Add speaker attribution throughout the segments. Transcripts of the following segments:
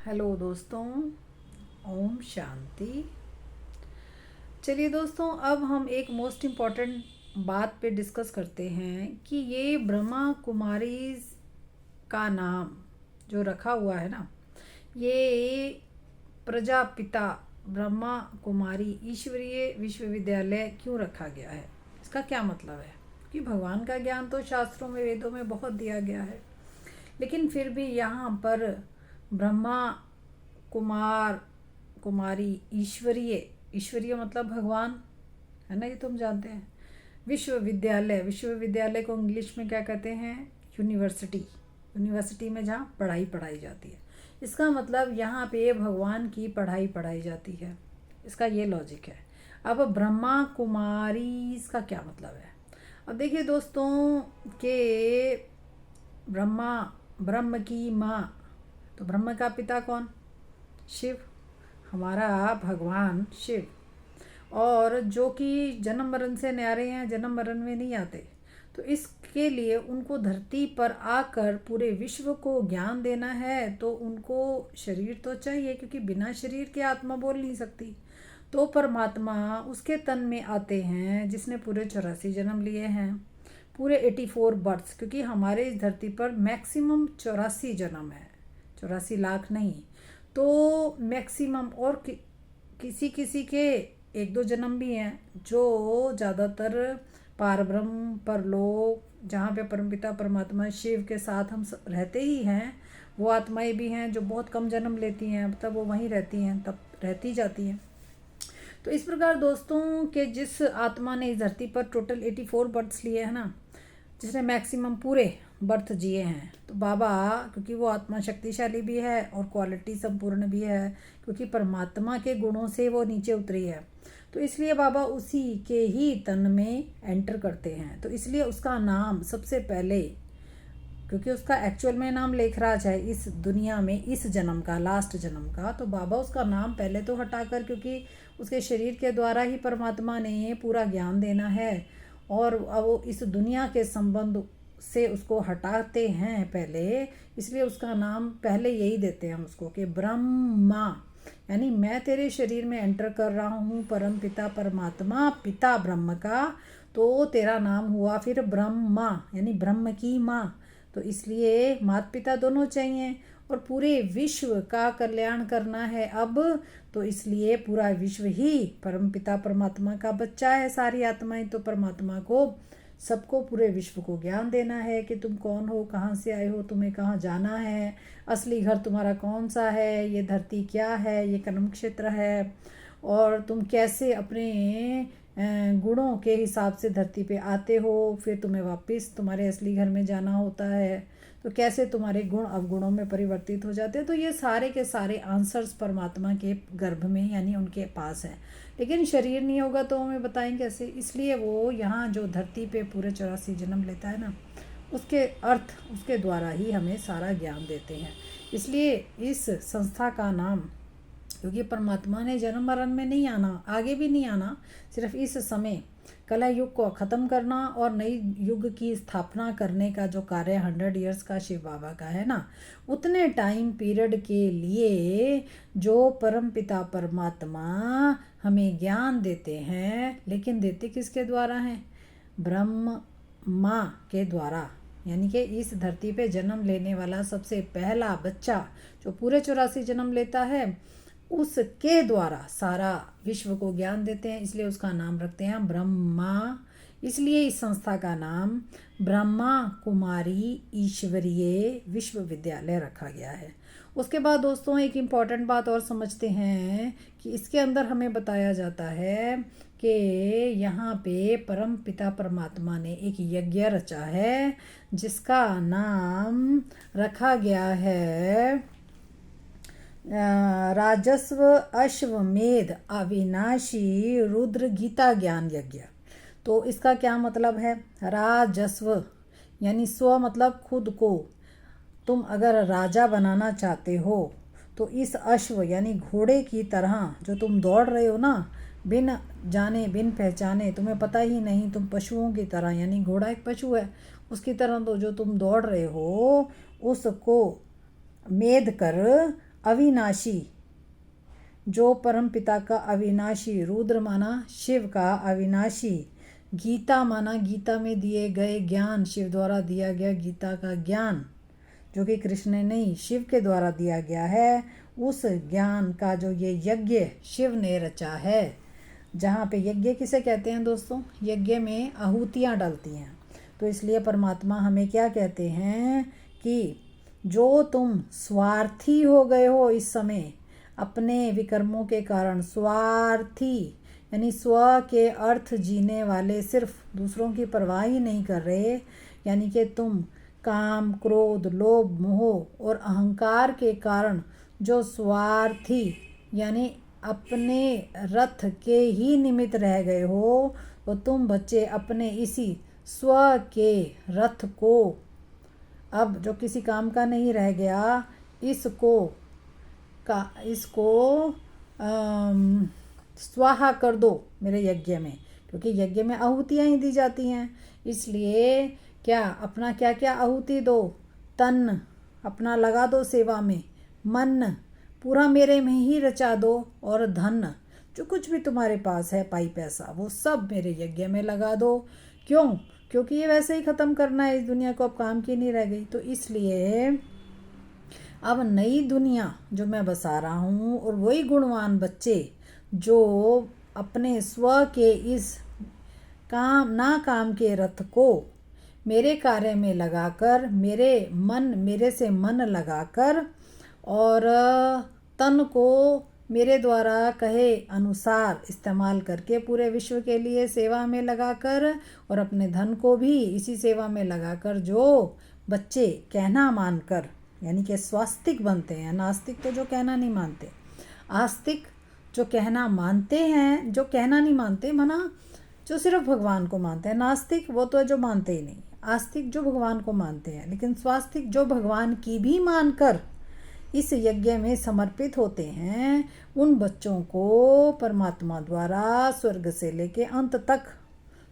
Speaker 1: Hello दोस्तों, ओम शांति। चलिए दोस्तों, अब हम एक मोस्ट इम्पॉर्टेंट बात पे डिस्कस करते हैं कि ये ब्रह्मा कुमारी का नाम जो रखा हुआ है ना, ये प्रजापिता ब्रह्मा कुमारी ईश्वरीय विश्वविद्यालय क्यों रखा गया है, इसका क्या मतलब है। कि भगवान का ज्ञान तो शास्त्रों में वेदों में बहुत दिया गया है, लेकिन फिर भी यहाँ पर ब्रह्मा कुमार कुमारी ईश्वरीय, ईश्वरीय मतलब भगवान है ना, ये तो हम जानते हैं। विश्वविद्यालय, विश्वविद्यालय को इंग्लिश में क्या कहते हैं, यूनिवर्सिटी। यूनिवर्सिटी में जहाँ पढ़ाई पढ़ाई जाती है, इसका मतलब यहाँ पे भगवान की पढ़ाई पढ़ाई जाती है, इसका ये लॉजिक है। अब ब्रह्मा कुमारी इसका क्या मतलब है। अब देखिए दोस्तों के ब्रह्मा, ब्रह्म की माँ, तो ब्रह्म का पिता कौन, शिव, हमारा भगवान शिव। और जो कि जन्म मरण से न्यारे हैं, जन्म मरण में नहीं आते, तो इसके लिए उनको धरती पर आकर पूरे विश्व को ज्ञान देना है, तो उनको शरीर तो चाहिए, क्योंकि बिना शरीर के आत्मा बोल नहीं सकती। तो परमात्मा उसके तन में आते हैं जिसने पूरे 84 जन्म लिए हैं, पूरे 84 बर्थ्स, क्योंकि हमारे इस धरती पर मैक्सिमम 84 जन्म है, 84 लाख नहीं। तो मैक्सिमम, और किसी किसी के एक दो जन्म भी हैं, जो ज़्यादातर पारब्रह्म परलोक, जहाँ पे परमपिता परमात्मा शिव के साथ हम रहते ही हैं, वो आत्माएं भी हैं जो बहुत कम जन्म लेती हैं, तब वो वहीं रहती हैं, तब रहती जाती हैं। तो इस प्रकार दोस्तों के जिस आत्मा ने इस धरती पर टोटल 84 बर्थ्स लिए हैं ना, जिसने मैक्सिमम पूरे बर्थ जिए हैं, तो बाबा, क्योंकि वो आत्मा शक्तिशाली भी है और क्वालिटी संपूर्ण भी है, क्योंकि परमात्मा के गुणों से वो नीचे उतरी है, तो इसलिए बाबा उसी के ही तन में एंटर करते हैं। तो इसलिए उसका नाम सबसे पहले, क्योंकि उसका एक्चुअल में नाम लेखराज है इस दुनिया में, इस जन्म का, लास्ट जन्म का, तो बाबा उसका नाम पहले तो हटाकर, क्योंकि उसके शरीर के द्वारा ही परमात्मा ने पूरा ज्ञान देना है, और अब वो इस दुनिया के संबंध से उसको हटाते हैं पहले, इसलिए उसका नाम पहले यही देते हैं हम उसको कि ब्रह्मा, यानी मैं तेरे शरीर में एंटर कर रहा हूँ, परम पिता परमात्मा, पिता ब्रह्म का, तो तेरा नाम हुआ फिर ब्रह्मा, यानी ब्रह्म की माँ। तो इसलिए माता पिता दोनों चाहिए, और पूरे विश्व का कल्याण करना है अब, तो इसलिए पूरा विश्व ही परमपिता परमात्मा का बच्चा है, सारी आत्माएं। तो परमात्मा को सबको, पूरे विश्व को ज्ञान देना है कि तुम कौन हो, कहाँ से आए हो, तुम्हें कहाँ जाना है, असली घर तुम्हारा कौन सा है, ये धरती क्या है, ये कर्म क्षेत्र है, और तुम कैसे अपने गुणों के हिसाब से धरती पे आते हो, फिर तुम्हें वापस तुम्हारे असली घर में जाना होता है, तो कैसे तुम्हारे गुण अवगुणों में परिवर्तित हो जाते हैं। तो ये सारे के सारे आंसर्स परमात्मा के गर्भ में, यानी उनके पास है, लेकिन शरीर नहीं होगा तो हमें बताएं कैसे। इसलिए वो यहाँ जो धरती पे पूरे 84 जन्म लेता है ना, उसके अर्थ उसके द्वारा ही हमें सारा ज्ञान देते हैं। इसलिए इस संस्था का नाम, क्योंकि परमात्मा ने जन्म मरण में नहीं आना, आगे भी नहीं आना, सिर्फ इस समय कला युग को ख़त्म करना और नई युग की स्थापना करने का जो कार्य 100 ईयर्स का शिव बाबा का है ना, उतने टाइम पीरियड के लिए जो परम पिता परमात्मा हमें ज्ञान देते हैं, लेकिन देते किसके द्वारा हैं, ब्रह्म माँ के द्वारा, यानी कि इस धरती पे जन्म लेने वाला सबसे पहला बच्चा जो पूरे 84 जन्म लेता है, उसके द्वारा सारा विश्व को ज्ञान देते हैं, इसलिए उसका नाम रखते हैं ब्रह्मा। इसलिए इस संस्था का नाम ब्रह्मा कुमारी ईश्वरीय विश्वविद्यालय रखा गया है। उसके बाद दोस्तों एक इम्पॉर्टेंट बात और समझते हैं कि इसके अंदर हमें बताया जाता है कि यहाँ पे परम पिता परमात्मा ने एक यज्ञ रचा है, जिसका नाम रखा गया है राजस्व अश्वमेध अविनाशी रुद्र गीता ज्ञान यज्ञ। तो इसका क्या मतलब है, राजस्व यानी स्व मतलब खुद को, तुम अगर राजा बनाना चाहते हो, तो इस अश्व यानी घोड़े की तरह जो तुम दौड़ रहे हो ना, बिन जाने बिन पहचाने, तुम्हें पता ही नहीं, तुम पशुओं की तरह, यानी घोड़ा एक पशु है, उसकी तरह तो जो तुम दौड़ रहे हो, उसको मेध कर अविनाशी, जो परम पिता का अविनाशी, रुद्र माना शिव का अविनाशी, गीता माना गीता में दिए गए ज्ञान, शिव द्वारा दिया गया गीता का ज्ञान जो कि कृष्ण ने नहीं शिव के द्वारा दिया गया है, उस ज्ञान का जो ये यज्ञ शिव ने रचा है। जहाँ पे यज्ञ किसे कहते हैं दोस्तों? यज्ञ में आहुतियाँ डलती हैं। तो इसलिए परमात्मा हमें क्या कहते हैं कि जो तुम स्वार्थी हो गए हो इस समय अपने विकर्मों के कारण, स्वार्थी यानी स्व के अर्थ जीने वाले, सिर्फ दूसरों की परवाह ही नहीं कर रहे, यानी कि तुम काम, क्रोध, लोभ, मोह और अहंकार के कारण जो स्वार्थी यानी अपने रथ के ही निमित्त रह गए हो, तो तुम बच्चे अपने इसी स्व के रथ को, अब जो किसी काम का नहीं रह गया, इसको स्वाहा कर दो मेरे यज्ञ में, क्योंकि यज्ञ में आहुतियाँ ही दी जाती हैं। इसलिए क्या अपना क्या क्या आहुति दो, तन अपना लगा दो सेवा में, मन पूरा मेरे में ही रचा दो, और धन जो कुछ भी तुम्हारे पास है, पाई पैसा, वो सब मेरे यज्ञ में लगा दो। क्यों? क्योंकि ये वैसे ही ख़त्म करना है इस दुनिया को, अब काम की नहीं रह गई। तो इसलिए अब नई दुनिया जो मैं बसा रहा हूँ, और वही गुणवान बच्चे जो अपने स्व के इस काम के रथ को मेरे कार्य में लगाकर, मेरे से मन लगाकर, और तन को मेरे द्वारा कहे अनुसार इस्तेमाल करके पूरे विश्व के लिए सेवा में लगाकर, और अपने धन को भी इसी सेवा में लगाकर, जो बच्चे कहना मानकर यानी कि स्वास्तिक बनते हैं, नास्तिक तो जो कहना नहीं मानते, आस्तिक जो कहना मानते हैं, जो कहना नहीं मानते माना जो सिर्फ भगवान को मानते हैं, नास्तिक वो तो जो मानते ही नहीं, आस्तिक जो भगवान को मानते हैं, लेकिन स्वास्तिक जो भगवान की भी मानकर इस यज्ञ में समर्पित होते हैं, उन बच्चों को परमात्मा द्वारा स्वर्ग से लेके अंत तक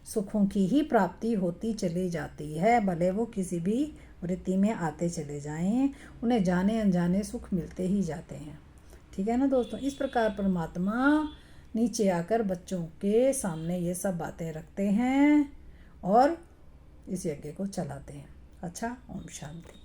Speaker 1: सुखों की ही प्राप्ति होती चली जाती है, भले वो किसी भी वृत्ति में आते चले जाएं, उन्हें जाने अनजाने सुख मिलते ही जाते हैं। ठीक है ना दोस्तों? इस प्रकार परमात्मा नीचे आकर बच्चों के सामने ये सब बातें रखते हैं और इस यज्ञ को चलाते हैं। अच्छा, ओम शांति।